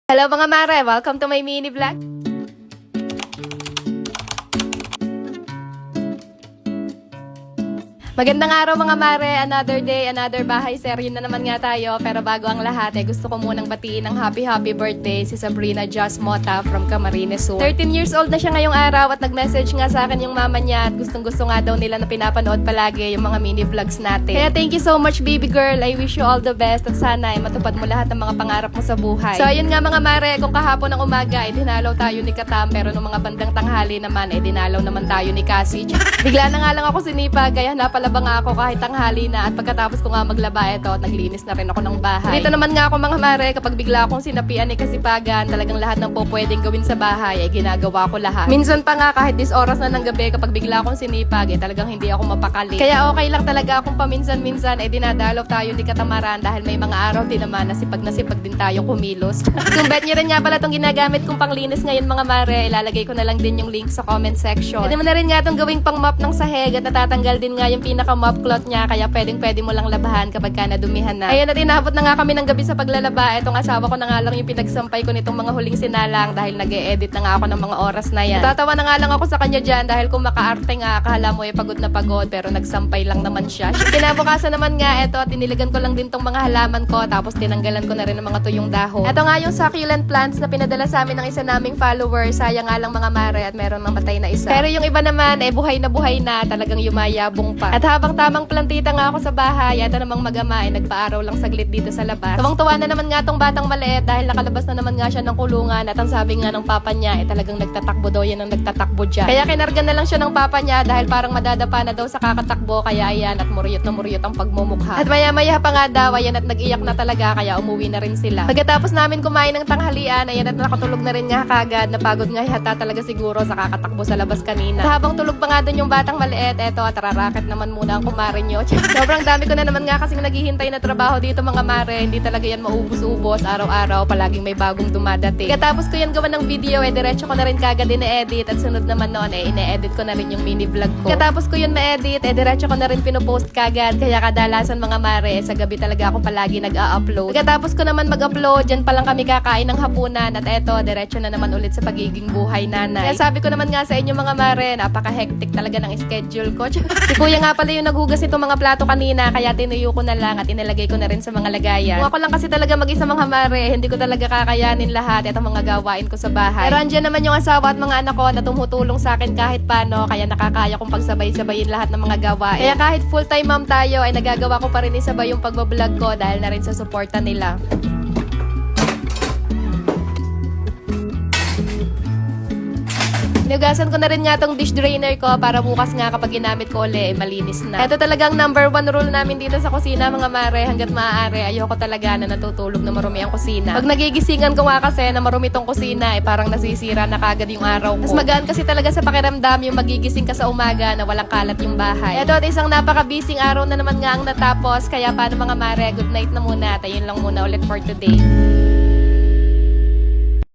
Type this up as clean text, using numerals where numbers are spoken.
Hello mga mare! Welcome to my mini vlog! Magandang araw mga mare, another day, another bahay serye na naman nga tayo. Pero bago ang lahat, gusto ko munang batiin ng happy birthday si Sabrina Joss Mota from Camarines Sur. 13 years old na siya ngayong araw at nag-message nga sa akin yung mama niya at gustong-gusto nga daw nila na pinapanood palagi yung mga mini vlogs natin. Kaya thank you so much baby girl, I wish you all the best at sana ay matupad mo lahat ng mga pangarap mo sa buhay. So ayun nga mga mare, kung kahapon ng umaga dinalaw tayo ni Katam, pero nung mga bandang tanghali naman dinalaw naman tayo ni Cassie. Bigla na nga lang ako sinipag, kaya napalaba nga ako kahit tanghali na at pagkatapos ko nga maglaba naglinis na rin ako ng bahay. Dito naman nga ako mga mare, kapag bigla akong sinapian ni Kasipagan, talagang lahat ng pwedeng gawin sa bahay ginagawa ko lahat. Minsan pa nga kahit this oras na ng gabi, kapag bigla akong sinipag talagang hindi ako mapakali. Kaya okay lang talaga akong paminsan-minsan dinadalaw tayo ni Katamaran dahil may mga araw din naman na sipag din tayo kumilos. Kung bet nyo rin nga pala itong ginagamit kong panglinis ngayon mga mare, ilalagay ko na lang din yung link sa comment section. Pwede mo na rin nga itong gawing pang mop ng sahig at natatanggal din nga yung pinaka-mop cloth niya, kaya pwede mo lang labahan kapag ka nadumihan na. Ayun, at inabot na nga kami ng gabi sa paglalaba. Itong asawa ko na nga lang yung pinagsampay ko nitong mga huling sinalang dahil nag-e-edit na nga ako ng mga oras na yan. Tatawa na nga lang ako sa kanya dyan dahil kung makaarte nga, akala mo pagod na pagod pero nagsampay lang naman siya. Kinabukasan naman nga tiniligan ko lang din tong mga halaman ko tapos tinanggalan ko na rin ng mga tuyong dahon. Ito nga yung succulent plants na pinadala sa amin ng isa naming follower. Sayang nga lang mga mare at meron namatay na isa. Pero yung iba naman buhay na talagang yumayabong pa. At habang tamang plantita nga ako sa bahay, ito namang magama nagpaaraw lang saglit dito sa labas. Tawang-tawa na naman nga tong batang maliit dahil nakalabas na naman nga siya ng kulungan at ang sabi nga ng papa niya talagang nagtatakbo daw yan ang nagtatakbo dyan. Kaya kinarga na lang siya ng papa niya dahil parang madadapa na daw sa kakatakbo, kaya ayan at muryot na muryot ang pagmumukha. At maya-maya pa nga daw ayan at nag-iyak na talaga kaya umuwi na rin sila. Pagkatapos namin kumain ng tanghalian, ayan at nakatulog na rin nga kagad, napagod nga yata talaga siguro sa kakatakbo sa labas kanina. At habang tulog pa nga dun yung batang maliit, at raraket naman muna ang kumare nyo. Sobrang dami ko na naman nga kasing naghihintay na trabaho dito mga mare, hindi talaga yan maubos-ubos, araw-araw palaging may bagong dumadating. Katapos ko yan gawa ng video, diretso ko na rin kagad ine-edit at sunod naman noon ine-edit ko na rin yung mini vlog ko. Katapos ko yun ma-edit, diretso ko na rin pinopost kagad, kaya kadalasan mga mare, sa gabi talaga ako palagi nag-a-upload. Katapos ko naman mag-upload, dyan pa lang kami kakain ng hapunan at diretso na naman ulit sa pagiging buhay nanay. Kaya sabi ko naman nga sa inyo mga mare, napaka-hectic talaga ng schedule ko. Si kuya nga pala yung naghugas itong mga plato kanina, kaya tinuyo ko na lang at inilagay ko na rin sa mga lagayan. Kung ako lang kasi talaga mag-isa mga mare, hindi ko talaga kakayanin lahat itong mga gawain ko sa bahay. Pero andyan naman yung asawa at mga anak ko na tumutulong sa akin kahit paano, kaya nakakaya kong pagsabay-sabayin lahat ng mga gawain. Kaya kahit full-time mom tayo, nagagawa ko pa rin isabay yung pagbablog ko dahil na rin sa suporta nila. Hinugasan ko na rin nga tong dish drainer ko para bukas nga kapag ginamit ko ulit malinis na. Ito talagang number 1 rule namin dito sa kusina mga mare, hanggat maaari ayoko talaga na natutulog na marumi ang kusina. Pag nagigisingan ko nga kasi na marumi tong kusina parang nasisira na kagad yung araw ko. Mas magaan kasi talaga sa pakiramdam yung magigising ka sa umaga na walang kalat yung bahay. Ito at isang napaka-busy araw na naman nga ang natapos, kaya paano mga mare, good night na muna at ayun lang muna ulit for today.